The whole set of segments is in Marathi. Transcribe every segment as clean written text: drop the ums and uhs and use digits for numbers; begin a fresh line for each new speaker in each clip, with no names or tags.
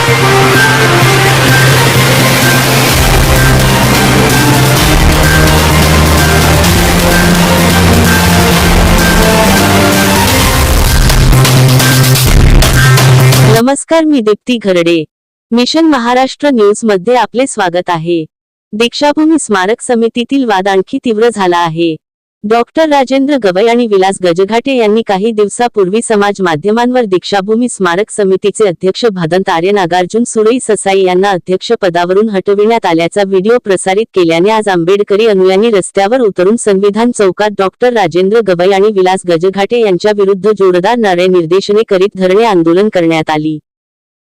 नमस्कार, मी दीप्ती घरडे. मिशन महाराष्ट्र न्यूज मध्ये आपले स्वागत आहे. दीक्षाभूमी स्मारक समितीतील वाद आणखी तीव्र झाला आहे. डॉक्टर राजेंद्र गवई आणि विलास गजघाटे यांनी काही दिवसापूर्वी समाज माध्यमांवर दीक्षाभूमी स्मारक समितीचे अध्यक्ष भदंत आर्य नागार्जुन सुरई ससाई यांना अध्यक्षपदावरून हटविण्यात आल्याचा व्हिडिओ प्रसारित केल्याने आज आंबेडकरी अनुयायांनी रस्त्यावर उतरून संविधान चौकात डॉक्टर राजेंद्र गवई आणि विलास गजघाटे यांच्या विरुद्ध जोरदार नारे निर्देशने करीत धरणे आंदोलन करण्यात आली.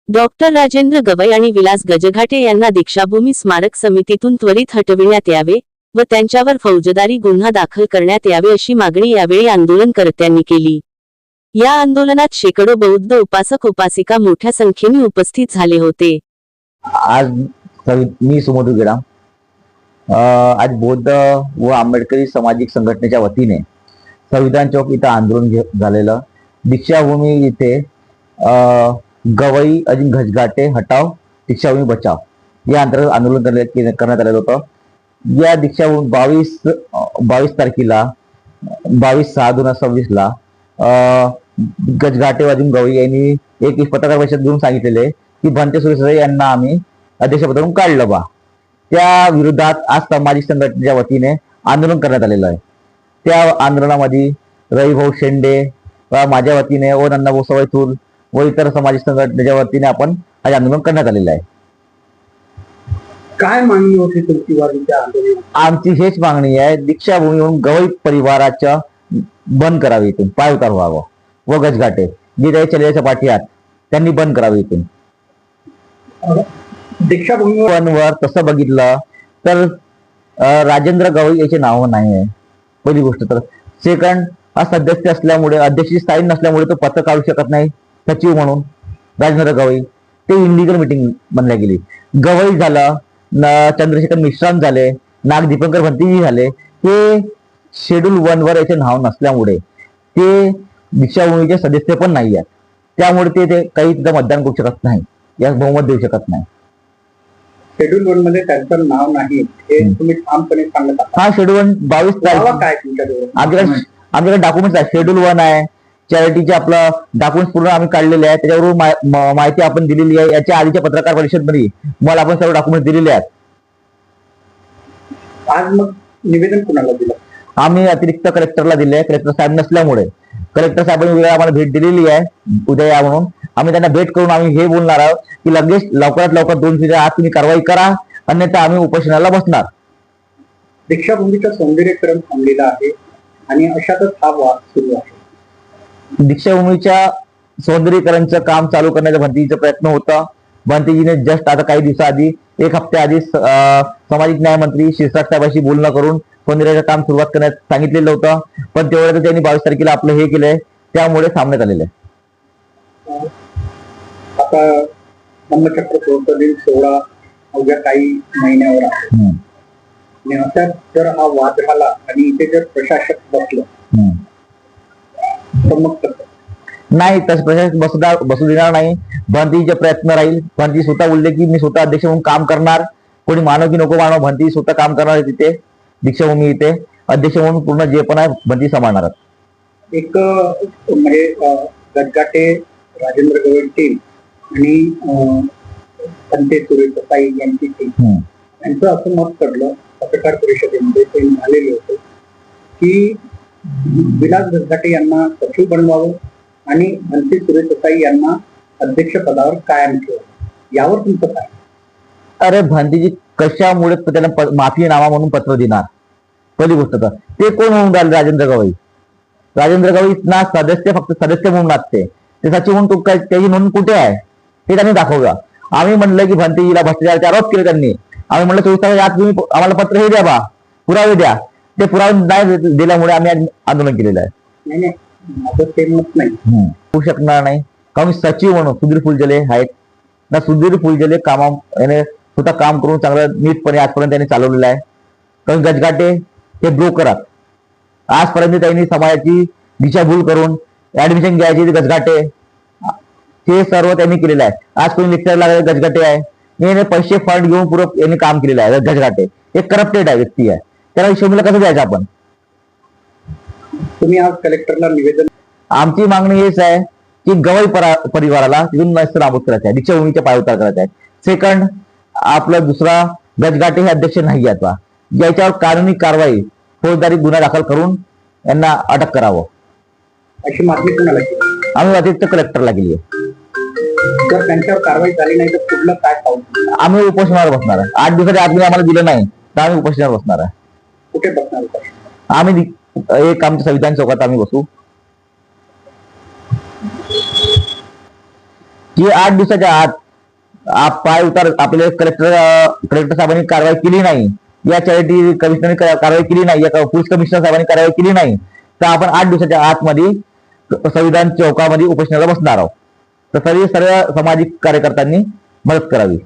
डॉक्टर राजेंद्र गवई आणि विलास गजघाटे यांना दीक्षाभूमी स्मारक समितीतून त्वरित हटविण्यात यावे व त्यांच्यावर फौजदारी गुन्हा दाखल करण्यात यावे अशी मागणी यावेळी आंदोलनकर्त्यांनी केली. या आंदोलनात शेकडो बौद्ध उपासक उपासिका मोठ्या संख्येने उपस्थित झाले होते.
आज मी सुमधू गेडा आज बौद्ध व आंबेडकरी सामाजिक संघटनेच्या वतीने संविधान चौक इथं आंदोलन झालेलं. दीक्षाभूमी इथे गवई अजिंक्य गजघाटे हटाव दीक्षाभूमी बचाव या अंतर्गत आंदोलन करण्यात आलेलं होतं. या दीक्षाभूमी 22 तारखेला 22/6/2026 गजघाटे अजिंक्य गवई यांनी एक पत्रकार परिषद घेऊन सांगितलेले की भंते सुरेश यांना आम्ही अध्यक्षपदावरून काढलं बा. त्या विरोधात आज सामाजिक संघटनेच्या वतीने आंदोलन करण्यात आलेलं आहे. त्या आंदोलनामध्ये रविभाऊ शेंडे व माझ्या वतीने व नंदाभाऊ सवयतूर व इतर सामाजिक संघटनेच्या वतीने आपण आज आंदोलन करण्यात आलेलं आहे.
काय मागणी होती तुमची वारीच्या आंदोलनात?
आमची हेच मागणी आहे, दीक्षाभूमीहून गवई परिवाराच्या बंद करावी, इथून पाय उतार व्हावं व गजघाटे जे काही चलेच्या पाठी आहेत त्यांनी बंद करावी. इथून
दीक्षाभूमीवर
तसं बघितलं तर राजेंद्र गवई याचे नाव नाही आहे पहिली गोष्ट. तर सेकंड, हा सदस्य असल्यामुळे अध्यक्षी स्थायी नसल्यामुळे तो पत्र काढू शकत नाही सचिव म्हणून. राजेंद्र गवई ते इनलिगल मीटिंग बनल्या गेली. गवई झालं, चंद्रशेखर मिश्राम झाले, नाग दीपंकर भंतीजी झाले, हे शेड्यूल 1 वर याचे नाव नसल्यामुळे ते दीक्षाभूमीचे सदस्य पण नाही आहेत. त्यामुळे ते काही तिथं मतदान करू शकत नाही, यास बहुमत देऊ शकत नाही.
शेड्यूल 1 मध्ये त्यांचं नाव नाही हे तुम्ही ठामपणे सांगत आहात.
हा शेड्यूल 1 22 तारीख
काय तुमच्याजवळ?
आमच्याकडे डॉक्युमेंट्स आहे. शेड्यूल 1 आहे, चॅरिटीचे आपलं डॉक्युमेंट्स पूर्ण आम्ही काढलेले आहे, त्याच्यावरून माहिती आपण दिलेली आहे. याच्या आधीच्या पत्रकार परिषदमध्ये मला आपण सर्व डॉक्युमेंट दिलेले आहेत.
आज मग निवेदन कुणाला दिलं?
आम्ही अतिरिक्त कलेक्टरला दिले. कलेक्टर साहेब नसल्यामुळे कलेक्टर साहेबांनी वेळा आम्हाला भेट दिलेली आहे उद्या या म्हणून. आम्ही त्यांना भेट करून आम्ही हे बोलणार आहोत की लगेच लवकरात लवकर 2 दिवसाच्या आत तुम्ही कारवाई करा, अन्यथा आम्ही उपोषणाला बसणार.
दीक्षाभूमीचं सौंदर्यीकरण थांबलेलं आहे आणि अशातच हा वाद सुरू आहे.
दीक्षाभूमीच्या सौंदर्यीकरणचं काम चालू करण्याचा भंतीजीचा प्रयत्न होता. भंतीजीने जस्ट आता काही दिवसाआधी 1 हप्त्याआधी सामाजिक न्याय मंत्री शिरसाट साहेबांशी बोलणं करून सौंदर्याचं काम सुरुवात करण्यास सांगितलेलं होतं, पण तेवढं त्यांनी 22 तारखेला आपलं हे केलंय, त्यामुळे थांबण्यात आलेलं आहे.
आता धम्मचक्र प्रवर्तन सोहळा अवघ्या काही महिन्यावर आहे आणि अशात जर हा वाद झाला आणि इथे जर प्रशासक बसलं तर मग
नाही, तसं प्रशासक बसू देणार नाही. भंतीजीचे प्रयत्न राहील. भंती स्वतः बोलले की मी स्वतः अध्यक्ष म्हणून काम करणार, कोणी मानव की नको मानव, भंती स्वतः काम करणार आहे तिथे दीक्षाभूमी इथे अध्यक्ष म्हणून. पूर्ण जे पण आहे भंती सांभाळणार.
एक म्हणजे गजघाटे, राजेंद्र गवई टीम आणि भंते सुरेश ससाई यांची टीम यांचं असं मत पडलं पत्रकार परिषदेमध्ये ते झालेले होते की विलास गजघाटे यांना सचिव बनवावं आणि भंते सुरेश ससाई यांना अध्यक्ष पदावर कायम ठेवावं. यावर तुमचं काय?
अरे भंतीजी कशामुळे त्याला माफीनामा म्हणून पत्र देणार? पहिली गोष्ट तर ते कोण होऊन राहिले? राजेंद्र गवई. राजेंद्र गवई ना सदस्य, फक्त सदस्य म्हणून लागते, ते सचिव म्हणून त्याची म्हणून कुठे आहे हे त्यांनी दाखवलं. आम्ही म्हणलं की भंतीजीला भ्रष्टाचाराचे आरोप केले त्यांनी. आम्ही म्हणलं 24 तारखेच्या आत तुम्ही आम्हाला पत्र हे द्या बा, पुरावे द्या. ते पुरावे नाही दिल्यामुळे आम्ही आंदोलन केलेलं आहे.
नाही, माझं ते मत नाही
होऊ शकणार नाही. कारण सचिव म्हणून सुधीर फुलझेले आहेत ना, सुधीर फुलझेले याने स्वतः काम करून चांगलं नीटपणे आजपर्यंत त्यांनी चालवलेलं आहे. कारण गजघाटे हे ब्रोकर आहेत. आजपर्यंत त्यांनी समाजाची दिशाभूल करून ऍडमिशन घ्यायची गजघाटे हे सर्व त्यांनी केलेलं आहे. आज कोणी लेक्चर लागले गजगटे आहे, याने पैसे फंड घेऊन पूरक यांनी काम केलेलं आहे. गजगटे एक करप्टेड आहे व्यक्ती आहे, त्याला हिशोबीला कसं द्यायचं आपण?
तुम्ही आज कलेक्टरला निवेदन,
आमची मागणी हेच आहे की गवई परिवाराला तिथून नष्ट नाबूद करायचं आहे, दीक्षाभूमीच्या पायउतार करायचा आहे. सेकंड, आपलं दुसरा गजगाटे हे अध्यक्ष नाही आता, ज्याच्यावर कानूनी कारवाई फौजदारी गुन्हा दाखल करून यांना अटक करावं
अशी मागणी कुणाला केली?
आम्ही अतिरिक्त कलेक्टरला केली आहे.
जर त्यांच्यावर कारवाई झाली नाही तर पुढलं काय पाऊल?
आम्ही उपोषणावर बसणार आहे. 8 दिवसाच्या आतमध्ये आम्हाला दिलं नाही तर आम्ही उपोषणावर बसणार आहे.
कुठे बसणार होता?
आम्ही एक आमच्या संविधान चौकात आम्ही बसू की 8 दिवसाच्या आत पाय उतार आपले कलेक्टर साहेबांनी कारवाई केली नाही, या चॅरिटी कमिशनरने कारवाई केली नाही, या पोलीस कमिशनर साहेबांनी कारवाई केली नाही, तर आपण 8 दिवसाच्या आतमध्ये संविधान चौकामध्ये उपोषणाला बसणार आहोत. तर सर्व सामाजिक कार्यकर्त्यांनी मदत करावी.